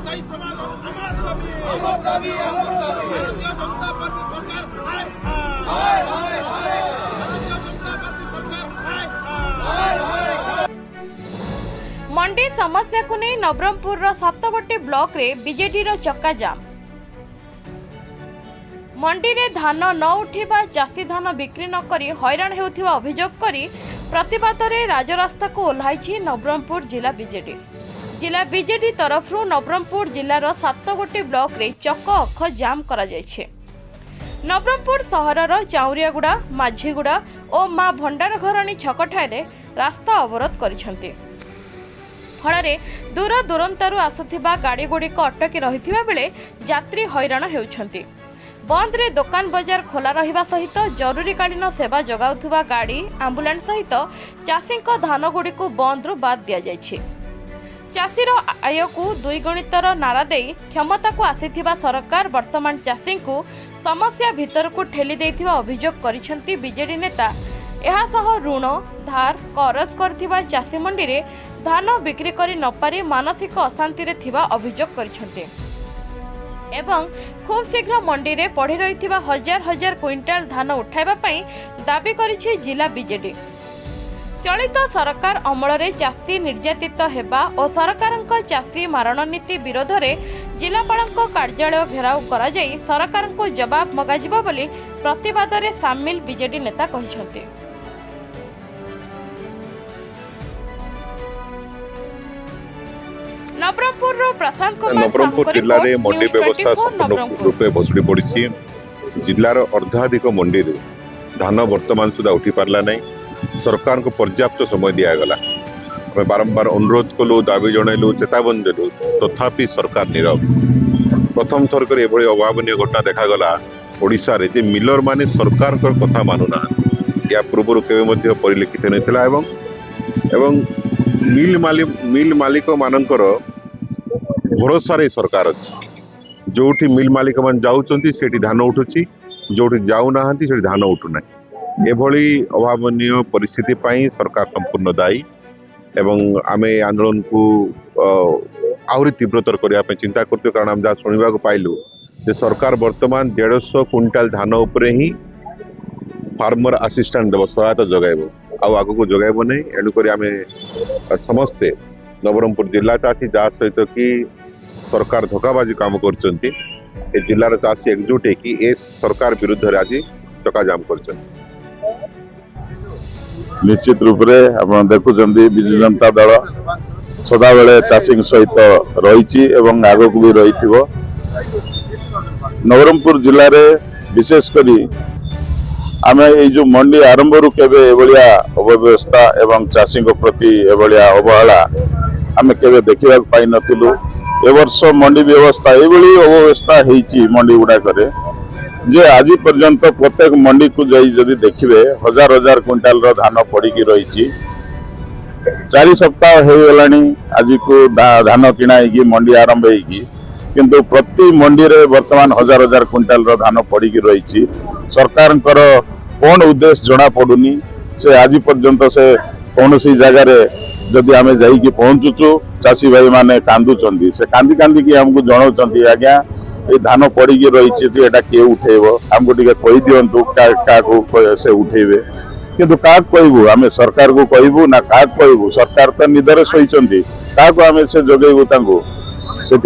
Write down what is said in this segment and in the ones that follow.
स्थायी समाधान अमर दाबी भारतीय जनता पार्टी सरकार हाय भारतीय जनता पार्टी सरकार हाय। मंडी समस्या को नहीं नवरंगपुर 7 ब्लॉक रे बीजेडी रो चक्का जाम। मंडी रे धान न उठिबा चाषी धान बिक्री न करी हैरान हेउथिबा अभियोग करी प्रतिवाद रे राजरास्ता को ओह्लाइछि नवरंगपुर जिला बीजेडी तरफ नवरंगपुर जिलार 7 ब्लॉक रे चक अख जाम करा जायछि। नवरंगपुर सहरर चाउरियागुड़ा माझीगुड़ा और माँ भंडार घरणी छक ठारे रास्ता अवरोध करिसेंति। फल दूर दूरंतारू आसुथिबा गाड़ी गुड़िक अटकी रहिथिबा बेले यात्री हैरान हेउछंती। बंद रे दुकान बजार खोला रहिबा सहित जरूरीकालीन सेवा जगाउथुबा गाड़ी आंबुलांस सहित चाषी धान गुड़ी को बंद रु बाद दिया जायछि। चाषीर आय को द्विगुणितर नारा दे क्षमता को आसीथिबा सरकार वर्तमान चाषी को समस्या भीतर को ठेली देथिबा अभियोग करिसेंती बीजेडी नेता। एहा सह ऋण धार करज करथिबा चाषी मंडी रे धान बिक्री करि न पारि मानसिक अशांति रे थिबा अभियोग करिसेंती एवं खूब शीघ्र मंडी रे पड़ी रहिथिबा हजार हजार क्विंटाल धान उठाइबा पई दाबी करिछि जिला बीजेडी। चलित सरकार अमल रे चाषी निर्यातित हेबा और सरकारक चाषी मारण नीति विरोध रे जिलापालक कार्यालय घेराव करा जाई सरकार को जवाब मगाजिबो बोली प्रतिवाद रे सामिल बीजेडी नेता कहिसंती। नवरंगपुर जिले में मंडी व्यवस्था संपूर्ण रूपे बसड़ी पड़ी। जिलार अर्धाधिक मंडी धान वर्तमान सुधा उठी पार्ला नहीं। सरकार को पर्याप्त समय दिगला। बारंबार अनुरोध कलु दाबी जनइलु चेतावनी देलु तथापि सरकार नीरव। प्रथम थरक एभली अभावनीय घटना देखागला ओडिशा रे जे मिलर माने सरकार कथा मानुना। या पूर्व केवे परिलक्षित नथिला एवं मिल मालिक मानकर भरोसा रे सरकार अच्छी। जोठी मिल मालिक मान जाउचंती सेठी धान उठुची, जोठी जाऊ नाहंती सेठी धान उठुना। एभली अभावनीय परिस्थिति पाई सरकार संपूर्ण दायी एवं आमे आंदोलन को आहुरी तीव्रतर करने चिंता करते। कारण आम जहाँ शुणा पाइलु जे सरकार वर्तमान 150 क्विंटाल धान उपरे ही फार्मर असिस्टेंट देव सहायता जगाइब आग को जगाइब नहीं। एणुक आम समस्ते नवरंगपुर जिला चाषी जहाँ सहित कि सरकार धोखाबाजी काम कर जिलार चाषी एकजुट है सरकार विरुद्ध आज चकाजाम कर। निश्चित रूप से आप देखुं विजु जनता दल सदा बेले चाषी सहित रही आग को भी रही। नवरंगपुर जिले में विशेषकर आम जो मंडी आरंभ रू केवे एभलिया अव्यवस्था एवं चाषी प्रति एभलिया अवहेला आम केवे देखा पाई नथिलु। ए वर्ष मंडी व्यवस्था एभली अव्यवस्था होईची मंडी गुड़ाक जे आज पर्यंत प्रत्येक मंडी को जाई जदि देखिबे हजार हजार क्विंटाल रो धान पड़ी रही। 4 सप्ताह हो गलानी आज को धान किणा होगी मंडी आरंभ होगी किंतु प्रति मंडी रे वर्तमान हजार हजार क्विंटाल रो धान पड़ी रही। सरकार कौन उद्देश्य जना पड़ुनी से आज पर्यंत से कौन सी जगार जदि आम जाइकी पहुँचुचु चाषी भाई माने कांदुचंदी से कांदी कांदी की हमको जनाऊँच आज्ञा ये धान पड़ी रही किए उठेब आमको टे कही दिंतु क्या से उठेबे किंतु क्या कहबू आम सरकार को कहबू ना क्या कहबू। सरकार तो निदरे शोचंती क्या आम से जगेबू से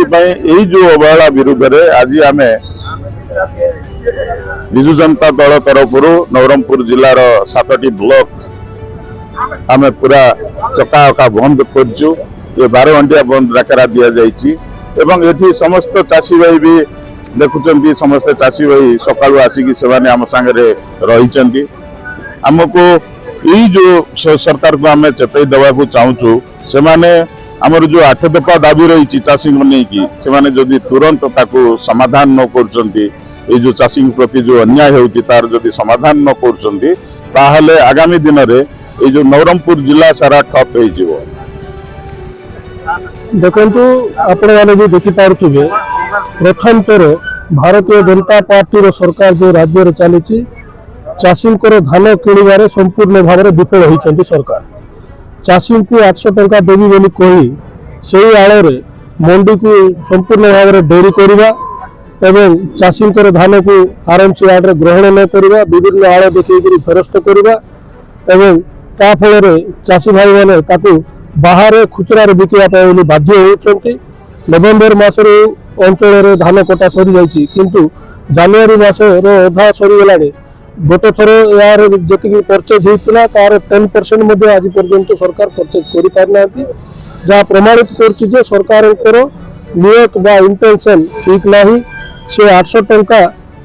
जो अवहेला विरुद्ध रे आज आम विजु जनता दल तरफ नवरंगपुर जिलार 7टी ब्लॉक आम पूरा चकाअका बंद करचु। ये 12 घंटिया बंद डाकरा दि जाइए एवं ये समस्त चाषी भाई भी देखुं समस्त चाषी भाई सकाळु आसिकी सेमाने आम सांगे रही। आमको यही जो सरकार को आम चेतई देवाक चाहूँ से आमर जो 8 दफा दाबी रही चाषी नहीं कि से तुरंत ताकू समाधान न कर जो चाषी प्रति जो अन्याय होती तार जदि समाधान न कर आगामी दिन में ये जो नवरंगपुर जिला सारा ठप हो। देखु आपण भी देखिपे प्रथम तर भारतीय जनता पार्टी सरकार जो राज्य में चली चाषी धान किणवार संपूर्ण भाव में विफल होती सरकार। चाषी को 800 टंका देवी बोली कही से आड़ मंडी को संपूर्ण भाव में डेरी करवा एवं चाषी धान को आरएमसी यार्ड रे ग्रहण न करवा विभिन्न आड़ देखिए फेरस्त करवा एवं ता फल चाषी भाई मैंने बाहर खुचरा बिकवा बाध्य होती। नवेम्बर मासर अंचल धान कटा सरी जाइए किंतु जानुआरी मासर अधा सरीगला गोटे थर यार जी परचेज होता तार 10% आज पर्यंत सरकार परचेज कर पारना जहाँ प्रमाणित कर सरकार नियत बा इंटेंशन ठीक नहीं से 800 टंका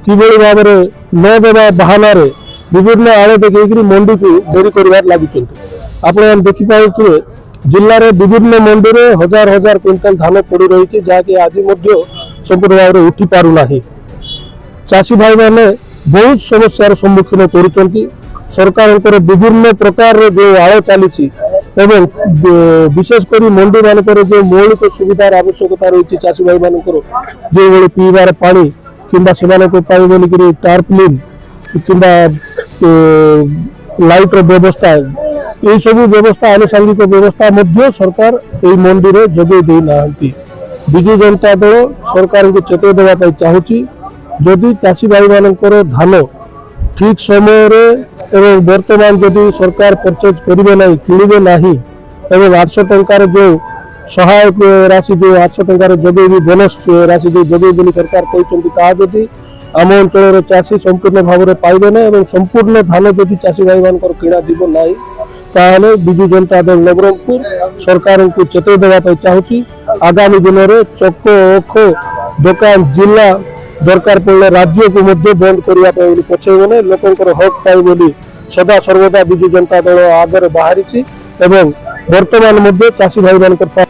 किभली भाव में न देवा बहाना विभिन्न आड़ देखिए मंडी को डेरी कर लगी। आप देखिपे जिले में विभिन्न मंडी में हजार हजार क्विंटाल धान पड़ी रही जहाँकि आज संपूर्ण भाव में उठी पारना चाषी भाई मैंने बहुत समस्यार सम्मुखीन कर सरकार विभिन्न प्रकार जो आड़ चली एवं विशेषकर मंडी मानक जो मौलिक सुविधार आवश्यकता रही चाषी भाई मान जो पीबार पानी कि बोलिक टार्पलिन कि लाइट व्यवस्था ये सब व्यवस्था आनुषंगिक व्यवस्था सरकार ये मंडी में जोगे देना विजु जनता दल सरकार को चेतई देवाई चाहूँगी जदि चाषी भाई मानकर धान ठीक समय एवं वर्तमान जदि सरकार परचेज करेंगे ना किणवे ना एवं 800 टंकार जो सहायक राशि जो 800 टंकार जगह बोनस राशि जो जगह सरकार कहते आम अंचल चाषी संपूर्ण भाव में पाइबे ना एवं संपूर्ण धान जदि चाषी भाई मान किणा जीव ना ताहले विजु जनता दल नवरंगपुर सरकार को चेतई देवाई चाहूँगी आगामी दिन में चक्क अख दुकान जिला दरकार पड़े राज्य को बंद करने पछेबने लोकंर हक पाई बोली सदा सर्वदा विजु जनता दल आगे बाहरी एवं वर्तमान चाषी भाई मान